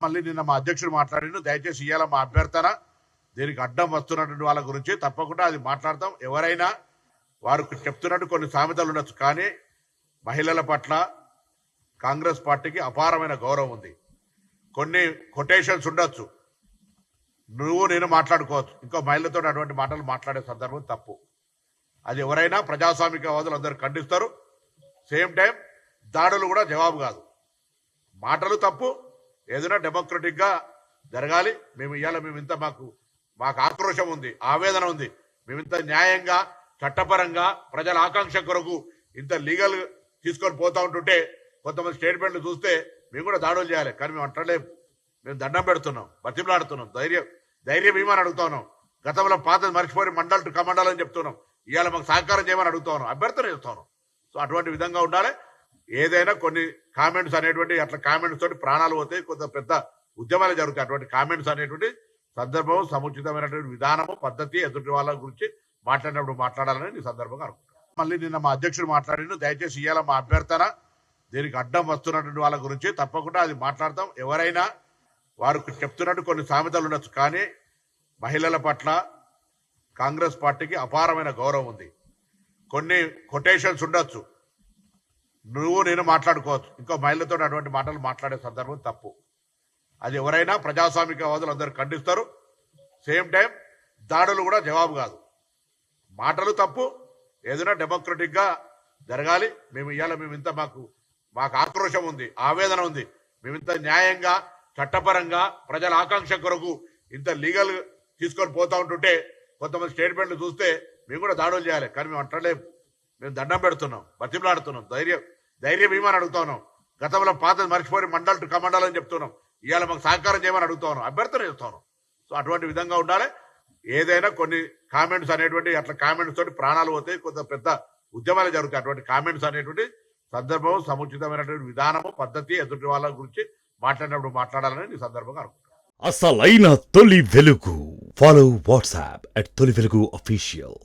మళ్ళీ నిన్న మా అధ్యక్షుడు మాట్లాడిండు. దయచేసి ఇవాళ మా అభ్యర్థన దీనికి అడ్డం వస్తున్నటువంటి వాళ్ళ గురించి తప్పకుండా అది మాట్లాడతాం. ఎవరైనా వారు చెప్తున్నట్టు కొన్ని సామెతలు ఉండొచ్చు, కానీ మహిళల పట్ల కాంగ్రెస్ పార్టీకి అపారమైన గౌరవం ఉంది. కొన్ని కొటేషన్స్ ఉండొచ్చు, నువ్వు నేను మాట్లాడుకోవచ్చు, ఇంకో మహిళతో అటువంటి మాటలు మాట్లాడే సందర్భం తప్పు. అది ఎవరైనా ప్రజాస్వామికవాదులు అందరూ ఖండిస్తారు. సేమ్ టైం దాడులు కూడా జవాబు కాదు. మాటలు తప్పు, ఏదైనా డెమోక్రటిక్ గా జరగాలి. మేము ఇంత మాకు ఆక్రోశం ఉంది, ఆవేదన ఉంది. మేమింత న్యాయంగా చట్టపరంగా ప్రజల ఆకాంక్ష కొరకు ఇంత లీగల్ తీసుకొని పోతా ఉంటుంటే కొంతమంది స్టేట్మెంట్లు చూస్తే మేము కూడా దాడులు చేయాలి, కానీ మేము అంటలేం. మేము దండం పెడుతున్నాం, బతిమలాడుతున్నాం, ధైర్యం ఏమని అడుగుతా ఉన్నాం. గతంలో పాత మర్చిపోయి మండల్ టు కమండల్ అని చెప్తున్నాం. ఇవాళ మాకు సహకారం చేయమని అడుగుతా ఉన్నాం, అభ్యర్థన చేస్తాను. సో అటువంటి విధంగా ఉండాలి. ఏదైనా కొన్ని కామెంట్స్ అనేటువంటి అట్లా కామెంట్స్ తోటి ప్రాణాలు పోతాయి, కొంత పెద్ద ఉద్యమాలు జరుగుతాయి. అటువంటి కామెంట్స్ అనేటువంటి సందర్భం, సముచితమైనటువంటి విధానము, పద్ధతి ఎదుటి వాళ్ళ గురించి మాట్లాడినప్పుడు మాట్లాడాలని ఈ సందర్భంగా అనుకుంటాను. మళ్ళీ నిన్న మా అధ్యక్షుడు మాట్లాడిండు. దయచేసి ఇవాళ మా అభ్యర్థన దీనికి అడ్డం వస్తున్నటువంటి వాళ్ళ గురించి తప్పకుండా అది మాట్లాడతాం. ఎవరైనా వారు చెప్తున్నట్టు కొన్ని సామెతలు ఉండొచ్చు, కానీ మహిళల పట్ల కాంగ్రెస్ పార్టీకి అపారమైన గౌరవం ఉంది. కొన్ని కొటేషన్స్ ఉండొచ్చు, నువ్వు నేను మాట్లాడుకోవచ్చు, ఇంకో మహిళతో అటువంటి మాటలు మాట్లాడే సందర్భం తప్పు. అది ఎవరైనా ప్రజాస్వామికవాదులు అందరూ ఖండిస్తారు. సేమ్ టైం దాడులు కూడా జవాబు కాదు. మాటలు తప్పు, ఏదైనా డెమోక్రటిక్ గా జరగాలి. మేము ఇంత మాకు ఆక్రోశం ఉంది, ఆవేదన ఉంది. మేమింత న్యాయంగా చట్టపరంగా ప్రజల ఆకాంక్ష కొరకు ఇంత లీగల్ తీసుకొని పోతా ఉంటుంటే కొంతమంది స్టేట్మెంట్లు చూస్తే మేము కూడా దాడులు చేయాలి, కానీ మేము అంటలేం. మేము దండం పెడుతున్నాం, బతిమలాడుతున్నాం, ధైర్యం ఏమని అడుగుతా ఉన్నాం. గతంలో పాత మర్చిపోయి మండల్ టు కమండల్ అని చెప్తున్నాం. ఇవాళ మాకు సహకారం చేయమని అడుగుతా ఉన్నాం, అభ్యర్థన చేస్తాను. సో అటువంటి విధంగా ఉండాలి. ఏదైనా కొన్ని కామెంట్స్ అనేటువంటి అట్లా కామెంట్స్ తోటి ప్రాణాలు పోతాయి, కొంత పెద్ద ఉద్యమాలు జరుగుతాయి. అటువంటి కామెంట్స్ అనేటువంటి సందర్భం, సముచితమైనటువంటి విధానము, పద్ధతి ఎదుటి వాళ్ళ గురించి మాట్లాడినప్పుడు మాట్లాడాలని ఈ సందర్భంగా అనుకుంటున్నాను. అసలైన తొలి వెలుగు. ఫాలో వాట్సాప్ @తొలి వెలుగు అఫీషియల్.